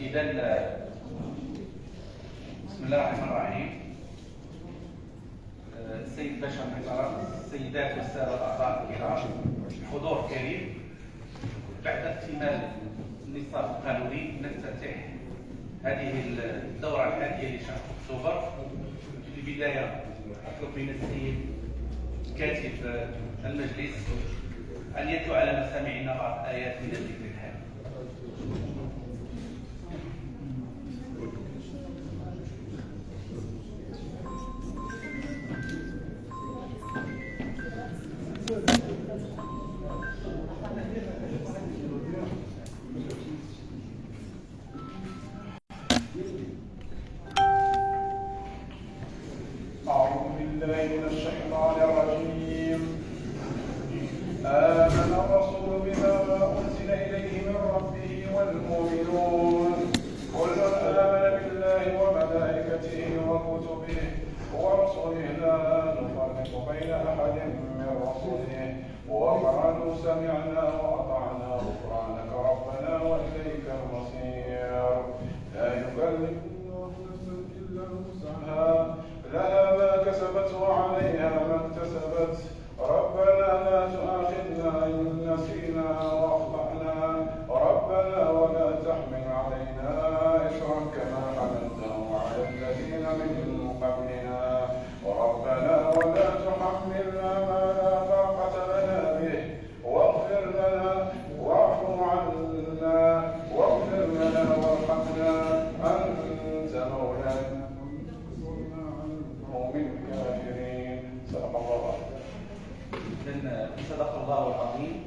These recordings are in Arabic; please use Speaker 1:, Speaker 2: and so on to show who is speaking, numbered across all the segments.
Speaker 1: إذن بسم الله الرحمن الرحيم. السيد باشا المحترم، السيدات والسادة الأعضاء الكرام، حضور كريم، بعد اكتمال النصاب القانوني نفتتح هذه الدورة الحادية لشهر أكتوبر. في البداية أطلب من السيد كاتب المجلس أن يتلو على مسامعنا بعض آيات من الذكر الحامد.
Speaker 2: أعوذ بالله من الشيطان الرجيم. آمن الرسول بما أنزل إليه من ربه والمؤمنون كل آمن بالله وملائكته وكتبه ورسله لا نفرق بين أحد من رسله وقالوا سمعنا وأطعنا غفرانك ربنا وإليك المصير. لا يكلف الله نفسا إلا وسعها لها ما كسبت وعليها ما اكتسبت ربنا لا تؤاخذنا إن نسينا وأخطأنا ربنا ولا تحمل علينا إصرا كما حملته على الذين من قبلنا ربنا ولا تحملنا ما لا طاقة لنا به واغفر لنا واعف عنا واغفر لنا وارحمنا أنت مولانا من الكافرين. صدق الله
Speaker 1: إذن صدق الله العظيم.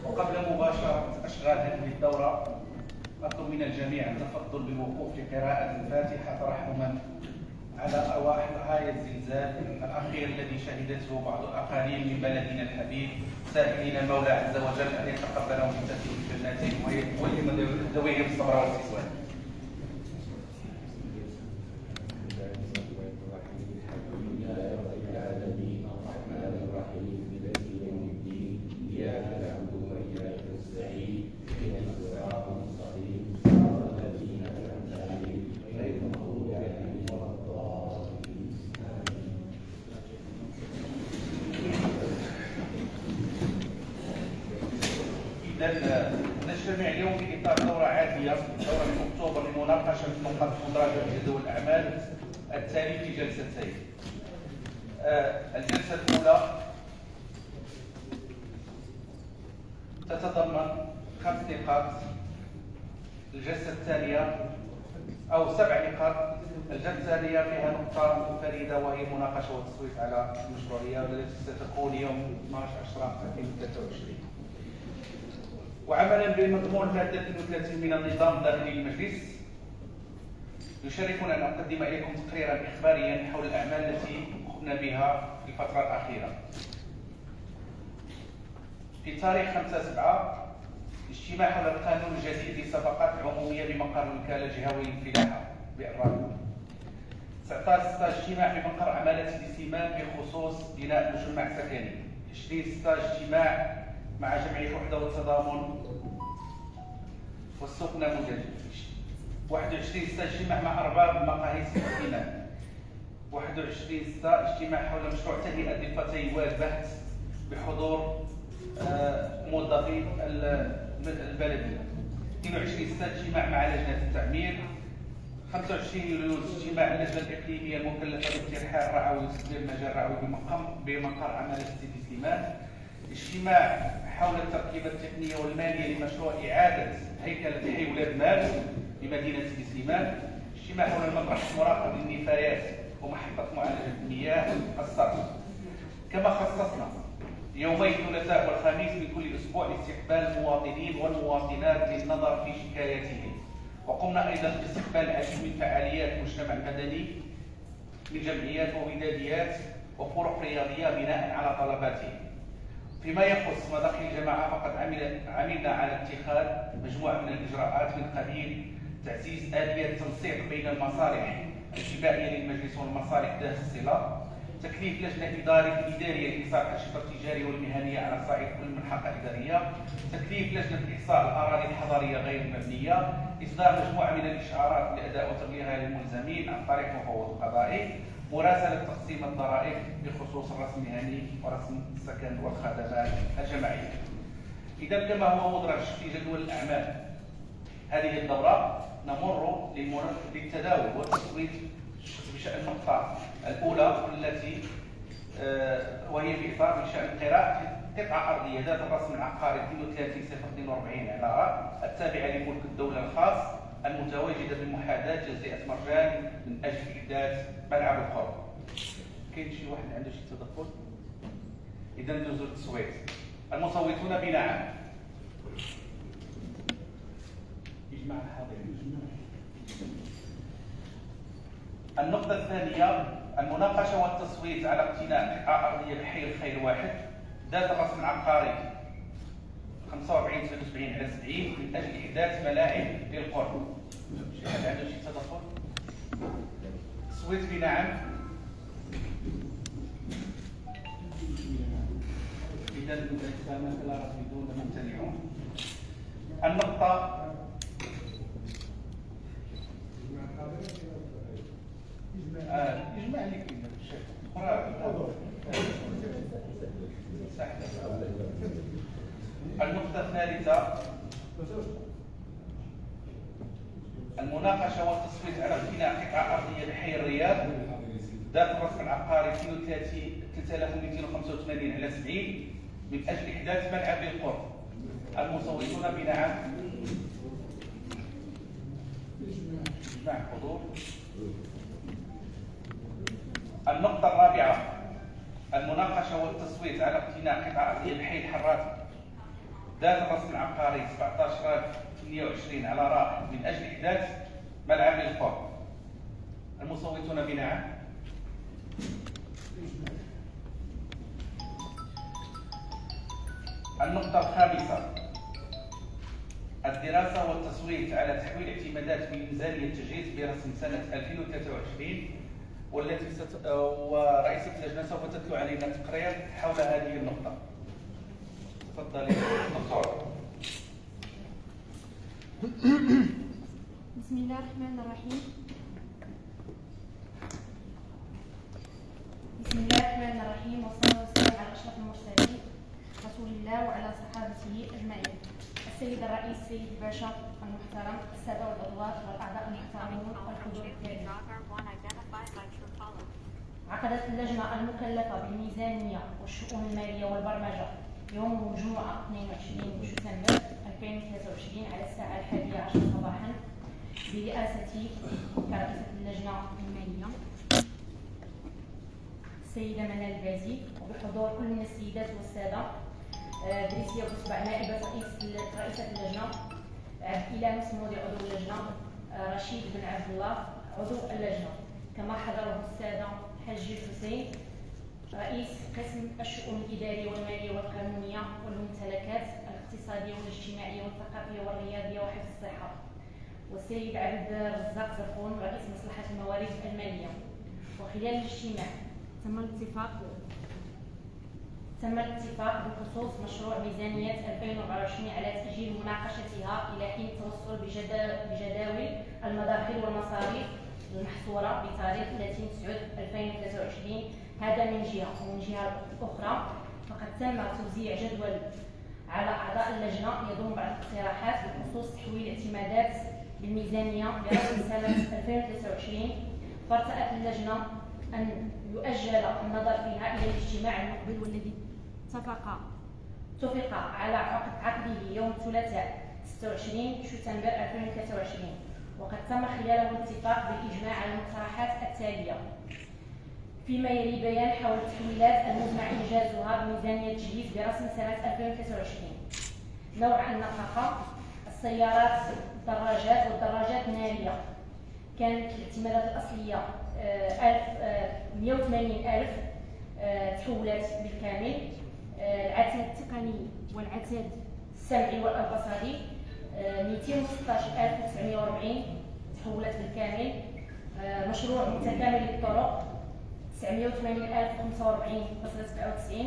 Speaker 1: وقبل مباشرة أشغال هذه الدورة أطلب من الجميع التفضل بالوقوف لقراءة الفاتحة ترحما على أرواح ضحايا الزلزال الأخير الذي شهدته بعض الأقاليم من بلدنا الحبيب، سائلين المولى عز وجل أن يتقبلهم من تسليم جناته ويلهم ذويهم الصبر والسلوان. نجتمع اليوم في إطار دورة عادية، دورة من أكتوبر لمناقشة نقاط مدرجة جدول الأعمال التالي في جلستين. الجلسة الأولى تتضمن 5 نقاط، الجلسة الثانية أو 7 نقاط، الجلسة الثانية فيها نقطة فريدة وهي مناقشة والتصويت على المشروعية والتي ستكون يوم 12/10/2023. وعملا بمضمون المادة 32 من النظام الداخلي للمجلس، يشرفنا أن أقدم إليكم تقريرا إخباريا حول الأعمال التي قمنا بها في الفترة الأخيرة. في تاريخ 5/7 اجتماع حول القانون الجديد للصفقات العمومية بمقر الوكالة الجهوية للفلاحة بالرابط. 19/6 اجتماع بمقر عمالة سيدي سليمان بخصوص بناء مجمع سكني. 20/6 اجتماع مع جمعية الوحدة والتضامن والسوق النموذجي. 21/6 اجتماع مع أرباب مقاهي سيدي سليمان. 21/6 اجتماع حول مشروع تهيئة ضفتي والبحث بحضور موظفي البلدية. 22/6 اجتماع مع لجنة التعمير. 25 يوليو اجتماع اللجنة الإقليمية المكلفة باقتراح الرعوي وتسجيل المجال الرعوي بمقر عمالة سيدي سليمان. اجتماع حول التركيبة التقنية والمالية لمشروع إعادة هيكلة حي ولاد مال بمدينة سيدي سليمان. اجتماع حول المطرح المراقب للنفايات ومحطة معالجة المياه الصرف. كما خصصنا يومي الثلاثاء والخميس من كل أسبوع لاستقبال المواطنين والمواطنات للنظر في شكاياتهم، وقمنا قمنا أيضا باستقبال العديد من فعاليات المجتمع المدني من جمعيات ووداديات وفرق رياضية بناء على طلباتهم. فيما يخص مداخل الجماعة فقد عملنا على اتخاذ مجموعة من الإجراءات من قبيل تعزيز آلية التنسيق بين المصالح الجبائية للمجلس والمصالح ذات الصلة، تكليف لجنة إدارية لإحصاء الأنشطة التجارية والمهنية على صعيد كل المنحة الإدارية، تكليف لجنة إحصاء الأراضي الحضرية غير المبنية، إصدار مجموعة من الإشعارات لأداء وتبليغها للملزمين عن طريق مفوض القضائي، مراسلة تقسيم الضرائب بخصوص الرسم المهني ورسم السكن والخدمات الجماعية. إذا كما هو مدرج في جدول الأعمال هذه الدورة، نمر للتداول والتصويت بشأن النقطة الأولى والتي وهي في إطار بشأن قراءة قطعة أرضية ذات الرسم العقاري 32/042 على راء التابعة لملك الدولة الخاص المتواجدة بمحاذاة جزيرة مرجان من أجل إحداث ملعب القرى. كاين شي واحد عنده شي تدخل؟ إذا ندوزو للتصويت. المصوتون بنعم. إجماع الحاضرين. النقطة الثانية المناقشة والتصويت على اقتناء قطعة أرضية بحي الخير 1 ذات الرسم العقاري 45/70/70 من أجل إحداث ملاعب للقرى. شي حد عنده شي تدخل؟ تصويت بنعم. إذا الإسلام فلا رافضون ممتنعون. النقطة إجماع اللي كاين الشيخ النقطة الثالثة المناقشة والتصويت على اقتناء قطعة أرضية بحي الرياض ذات الرسم العقاري 3285/70 من أجل إحداث ملعب للقرى. المصوتون بنعم. إجماع الحضور. النقطة الرابعة المناقشة والتصويت على اقتناء قطعة أرضية بحي الحرات ذات الرسم العقاري 17/28 على راء من أجل إحداث ملعب للقرى. المصوتون بنعم. النقطة الخامسة الدراسة والتصويت على تحويل اعتمادات من ميزانية التجهيز برسم سنة 2023 والتي ورئيسة اللجنة سوف تتلو علينا تقرير حول هذه النقطة. تفضلي دكتور.
Speaker 3: بسم الله الرحمن الرحيم. بسم الله الرحمن الرحيم، والصلاة والسلام على أشرف المرسلين رسول الله وعلى صحابته أجمعين. السيد الرئيس سيد باشا المحترم، السادة والأضواء والأعضاء المحترمون والحضور الكريم، عقدت اللجنة المكلفة بالميزانية والشؤون المالية والبرمجة يوم الجمعة 22 شتنبر 2023 على الساعة 11 صباحا برئاستي كرئيسة اللجنة المالية السيدة منال البازي، وبحضور كل من السيدات والسادة دريسيا بصبع نائبة رئيسة اللجنة، عبد الإله مسمودي عضو اللجنة، رشيد بن عبد الله عضو اللجنة، كما حضره السادة حجي الحسين رئيس قسم الشؤون الإدارية والمالية والقانونية والممتلكات الاقتصادية والاجتماعية والثقافية والرياضية وحفظ الصحة، والسيد عبد الرزاق زرقون رئيس مصلحة الموارد المالية. وخلال الاجتماع تم الاتفاق بخصوص مشروع ميزانية 2024 على تأجيل مناقشتها إلى حين التوصل بجداول المداخل والمصاريف المحصورة بتاريخ 30/9/2023. هذا من جهة، ومن جهة أخرى فقد تم توزيع جدول على أعضاء اللجنة يضم بعض الاقتراحات بخصوص تحويل اعتمادات بالميزانية برسم سنة 2023. فارتأت اللجنة أن يؤجل النظر فيها إلى الاجتماع المقبل والذي اتفق على عقده يوم الثلاثاء 26 شتنبر 2023، وقد تم خلاله الاتفاق بالإجماع على المقترحات التالية فيما يلي بيان حول التحويلات المزمع إنجازها بميزانية التجهيز برسم سنة 2023. نوع النفقة: السيارات الدراجات والدراجات النارية كانت الاعتمادات الأصلية 180,000 تحولت بالكامل. العتاد التقني والعتاد السمعي والبصري 216,940 تحولت بالكامل. مشروع متكامل للطرق 980,045.97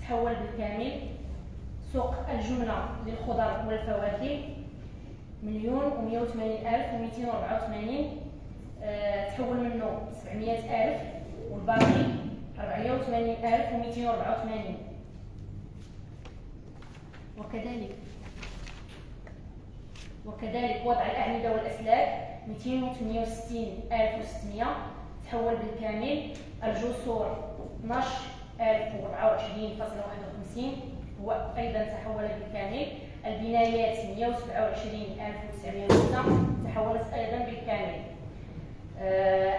Speaker 3: تحول بالكامل. سوق الجملة للخضر والفواكه 1,180,284 تحول منه 700,000 والباقي 480,284. وكذلك وضع الأعمدة والأسلاك 268,600 تحول بالكامل. الجسور 12,024.51 هو أيضا تحول بالكامل. البنايات 127,906 تحولت أيضا بالكامل.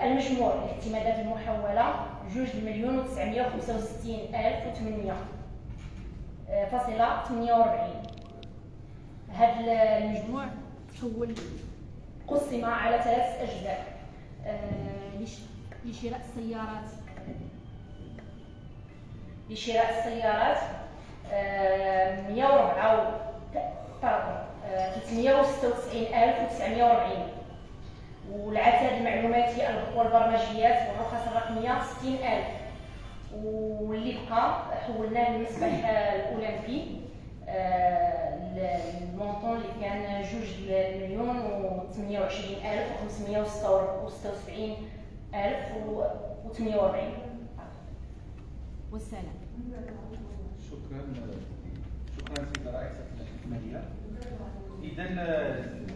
Speaker 3: المجموع الاعتمادات المحولة 2,965,800.48. هذا المجموع تحول قسم على 3 أجزاء. لشراء السيارات 396,940. والعتاد المعلوماتي والبرمجيات والرخص الرقمية 60,000. واللي بقى حولناه للمسبح الأولمبي المونطون اللي كان 2,28,576,840 والسلام.
Speaker 1: شكرا سيدة رئيسة المالية. إذا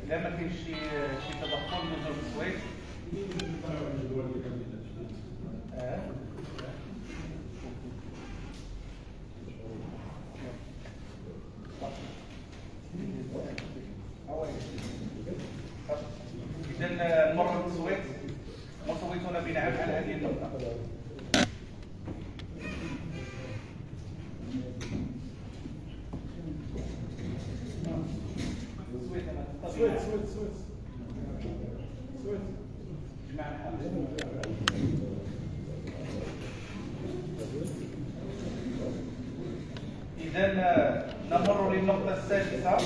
Speaker 1: لا ما كاينش شي تدخل نزول السويد. إذا نمر للسويد. مصوتون بنعم على هذه النقطة. إذا نمر للنقطة السادسة،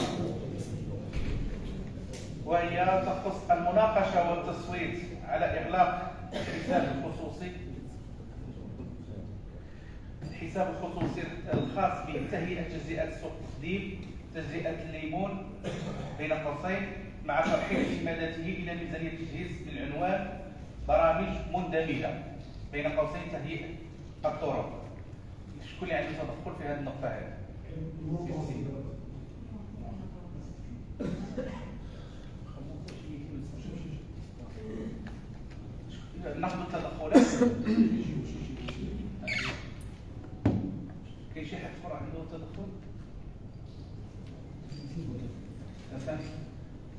Speaker 1: وهي تخص المناقشة والتصويت على إغلاق الحساب الخصوصي الخاص بتهيئة تجزئة سوق التقديم تجزئة الليمون بين قوسين مع ترحيل اعتماداته إلى ميزانية التجهيز بالعنوان برامج مندمجة بين قوسين تهيئة الطرق. شكون اللي عنده تدخل في هذه النقطة هذه؟ ناخذ التدخلات. كاين شي حد اخر عنده تدخل؟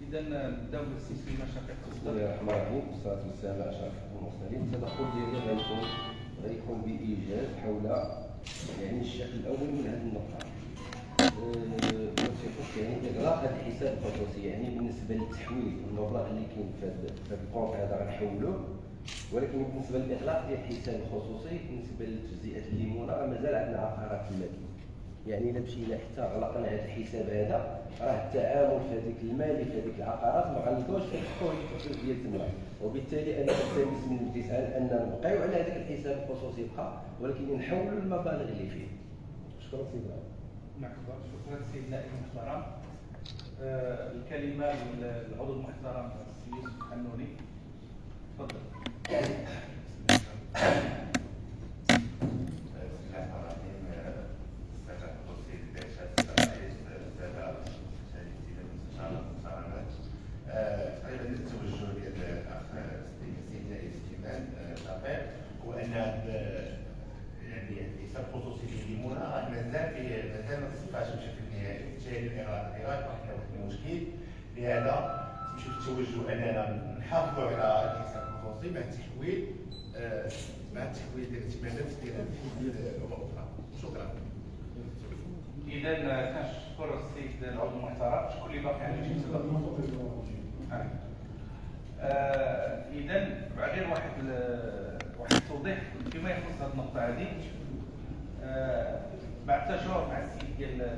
Speaker 1: اذا نبداو بالاستسلام شقيق
Speaker 4: بسم الله الرحمن الرحيم والصلاه والسلام على اشرف المرسلين. التدخل ديالي غيكون بايجاز حول الشق الاول من هذه النقطه. بخصوص اغلاق هذا الحساب الخصوصي، بالنسبه للتحويل المبلغ اللي كاين في هذا الكونت هذا غنحولوه، ولكن بالنسبه للاغلاق ديال الحساب الخصوصي بالنسبه لتجزئه الليمونه مازال عندنا عقارات في المدينه. الا مشينا حتى غلقنا هذا الحساب هذا، راه التعامل في هذيك المالي في هذيك العقارات ما غنلقاوش فيه التحويل ديال تما، وبالتالي انا كنلتمس من الامتثال ان نبقيو على هذاك الحساب الخصوصي يبقى، ولكن نحولوا المبالغ اللي فيه. شكرا سيدي.
Speaker 1: شكرا سيد النائب المحترم. الكلمه للعضو المحترم السي يوسف الحنوني. تفضل.
Speaker 5: هو ان الحساب الخصوصي للليمونه مازال ما تصفاش بشكل نهائي، بالتالي الاغلاق واحد المشكل. لهذا تمشي التوجه اننا نحافظوا على الحساب الخصوصي مع التحويل ديال الاعتمادات ديال الاخرى. شكرا.
Speaker 1: اذا كنشكر السيد العضو المحترم. شكون اللي باقي عنده شي تدخل؟ هذه مع التجارب مع السيد ديال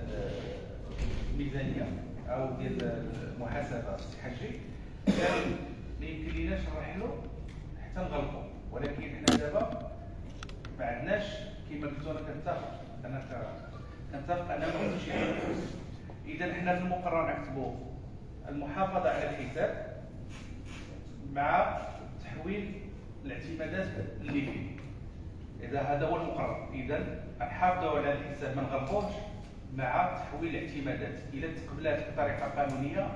Speaker 1: الميزانيه او ديال المحاسبه الصحيه كان ما يمكن ليناش نرحلوا حتى نغلقوا، ولكن حنا دابا ما عندناش كما قلت انا كنتفق ان ما نقولش شي حاجه. اذا حنا في المقرر نكتبوا المحافظه على الحساب مع تحويل الاعتمادات اللي فيه. اذا هذا هو المقرر، اذا نحافظوا على الحساب ما نغلقوش مع تحويل الاعتمادات. اذا تقبلات بطريقه قانونيه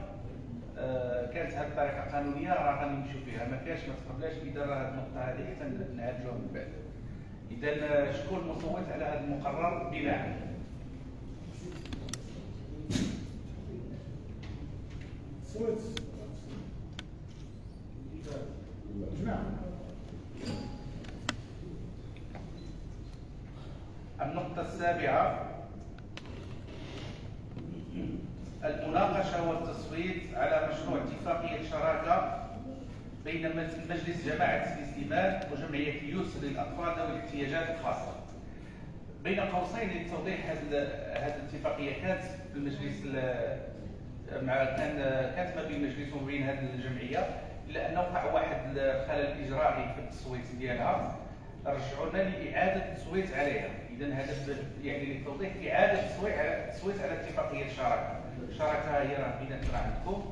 Speaker 1: كانت هذه الطريقه قانونيه راه غنمشيو فيها، ما كانش ما تقبلاش اذا راه هذه النقطه هذه حتى نعالجوها من بعد. اذا شكون المصوت على هذا المقرر بناء؟
Speaker 2: صوت جماعة.
Speaker 1: النقطة السابعة المناقشة والتصويت على مشروع اتفاقية شراكة بين مجلس جماعة الاستثمار وجمعية اليسر للأطفال ذوي الاحتياجات الخاصة. بين قوسين لتوضيح هذه الاتفاقية كانت بالمجلس كانت ما بين المجلس وما بين هذه الجمعية، إلا أنه وقع واحد الخلل إجرائي في التصويت ديالها، رجعونا لإعادة التصويت عليها. إذا هذا يعني لتوضيح إعادة التصويت على اتفاقية الشراكة. الشراكة هي راه بيناتنا عندكم.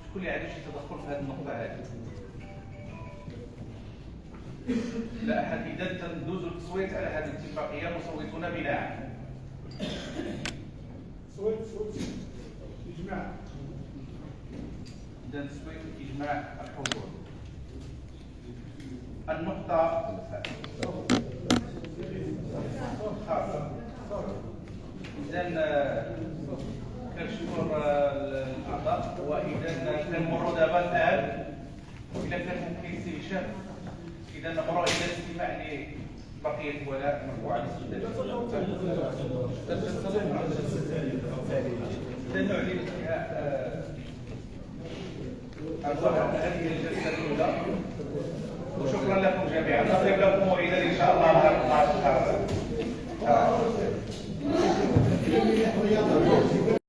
Speaker 1: شكون اللي عنده شي تدخل في هذه النقطة هذه؟ لا أحد. إذا تندوزوا التصويت على هذه الاتفاقية مصوتون بناء.
Speaker 2: صوت إجماع.
Speaker 1: إذا تصويت إجماع الحضور. النقطة خاصة. إذا كنشكر الأعضاء، وإذا كنمروا دابا الآن إذا كان ممكن سي هشام إذا نمروا إلى الاستماع لبقية الولاء مرفوعة للسداد. نعلن فيها هذه الجلسة الأولى، وشكرا لكم جميعا. نضرب لكم موعدا إن شاء الله نهار 12.